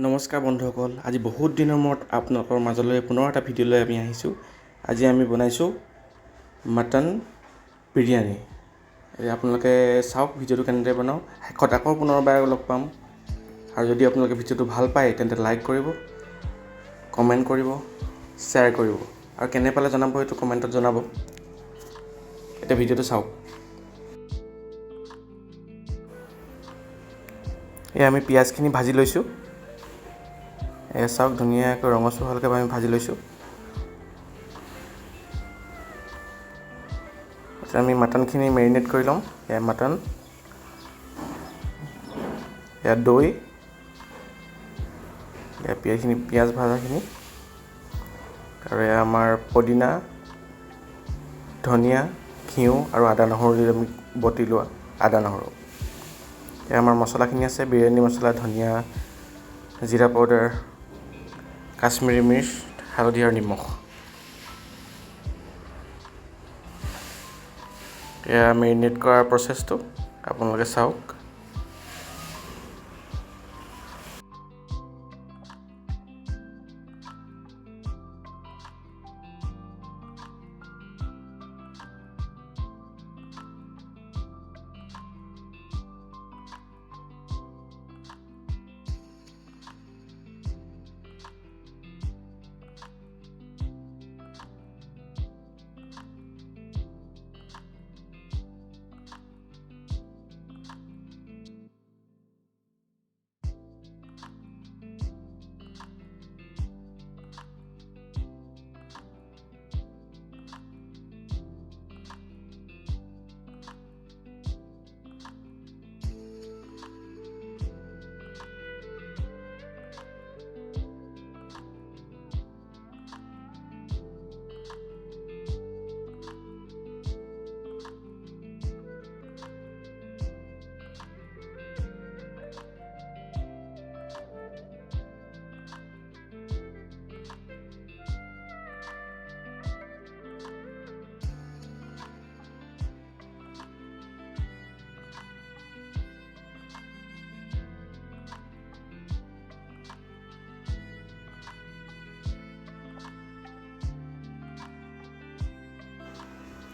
নমস্কাৰ বন্ধুসকল, আজি বহুত দিনৰ মূৰত আপোনালোকৰ মাজলৈ পুনৰ এটা ভিডিঅ' লৈ আমি আহিছোঁ। আজি আমি বনাইছোঁ মটন বিৰিয়ানী। আপোনালোকে চাওক ভিডিঅ'টো কেনেদৰে বনাওঁ। শেষত আকৌ পুনৰবাৰ লগ পাম। আৰু যদি আপোনালোকে ভিডিঅ'টো ভাল পায় তেন্তে লাইক কৰিব, কমেণ্ট কৰিব, শ্বেয়াৰ কৰিব আৰু কেনে পালে জনাব, এইটো কমেণ্টত জনাব। এতিয়া ভিডিঅ'টো চাওক। এয়া আমি পিঁয়াজখিনি ভাজি লৈছোঁ। এয়া চাওক, ধুনীয়াকৈ ৰঙচুৱা হোৱালৈকে আমি ভাজি লৈছোঁ। এতিয়া আমি মাটনখিনি মেৰিনেট কৰি ল'ম। এয়া মাটন, এয়া দৈ, এয়া পিঁয়াজ ভাজাখিনি, আৰু এয়া আমাৰ পদিনা, ধনিয়া, ঘিউ আৰু আদা নহৰু দি আমি বটি লোৱা আদা নহৰু। এয়া আমাৰ মছলাখিনি আছে, বিৰিয়ানী মছলা, ধনিয়া, জিৰা পাউডাৰ, কাশ্মীৰী মিৰ্চ, হালধি আৰু নিমখ। এয়া মেৰিনেট কৰাৰ প্ৰচেছটো আপোনালোকে চাওক।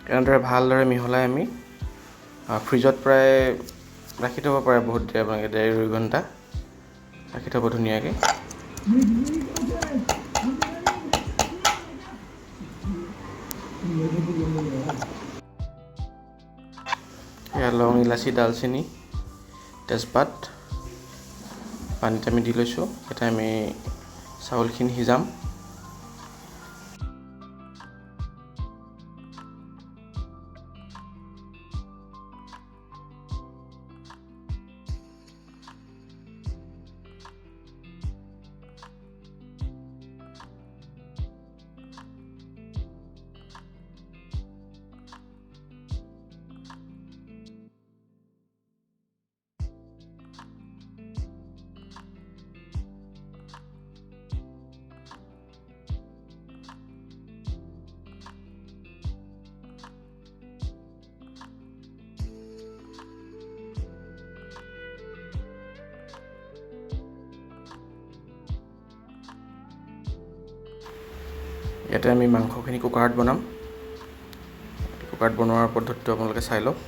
এনেদৰে ভালদৰে মিহলাই আমি ফ্ৰিজত প্ৰায় ৰাখি থ'ব পাৰে, বহুত দেৰি, আপোনালোকে 1.5-2 ঘণ্টা ৰাখি থ'ব ধুনীয়াকৈ। এয়া লং, ইলাচি, ডালচেনি, তেজপাত পানীত আমি দি লৈছোঁ। এতিয়া আমি চাউলখিনি সিজাম। ইয়াতে আমি মাংসখিনি কুকাৰত বনাম। কুকাৰত বনোৱাৰ পদ্ধতিটো আপোনালোকে চাই লওক।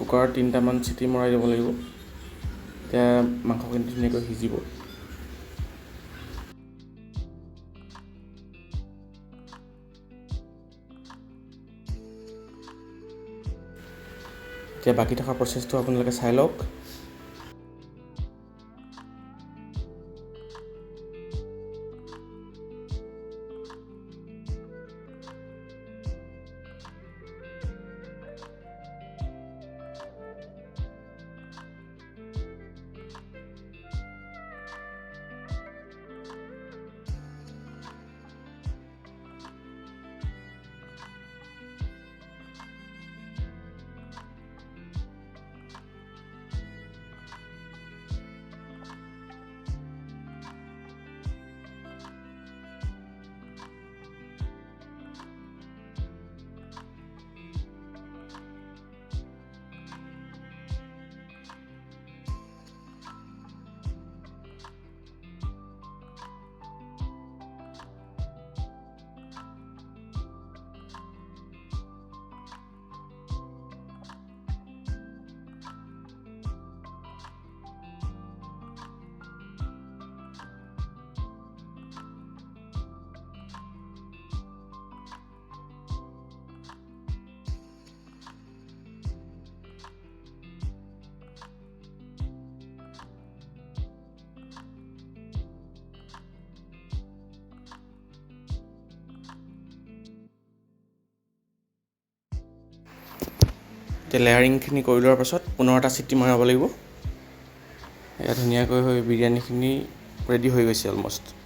কুকাৰত 3টামান চিটি মৰাই দিব লাগিব। এতিয়া মাংসখিনি ধুনীয়াকৈ সিজিব। এতিয়া বাকী থকা প্ৰচেছটো আপোনালোকে চাই লওক। এতিয়া লেয়াৰিংখিনি কৰি লোৱাৰ পাছত 15টা চিটি মৰাব লাগিব। এয়া ধুনীয়াকৈ বিৰিয়ানীখিনি ৰেডি হৈ গৈছে অলমষ্ট।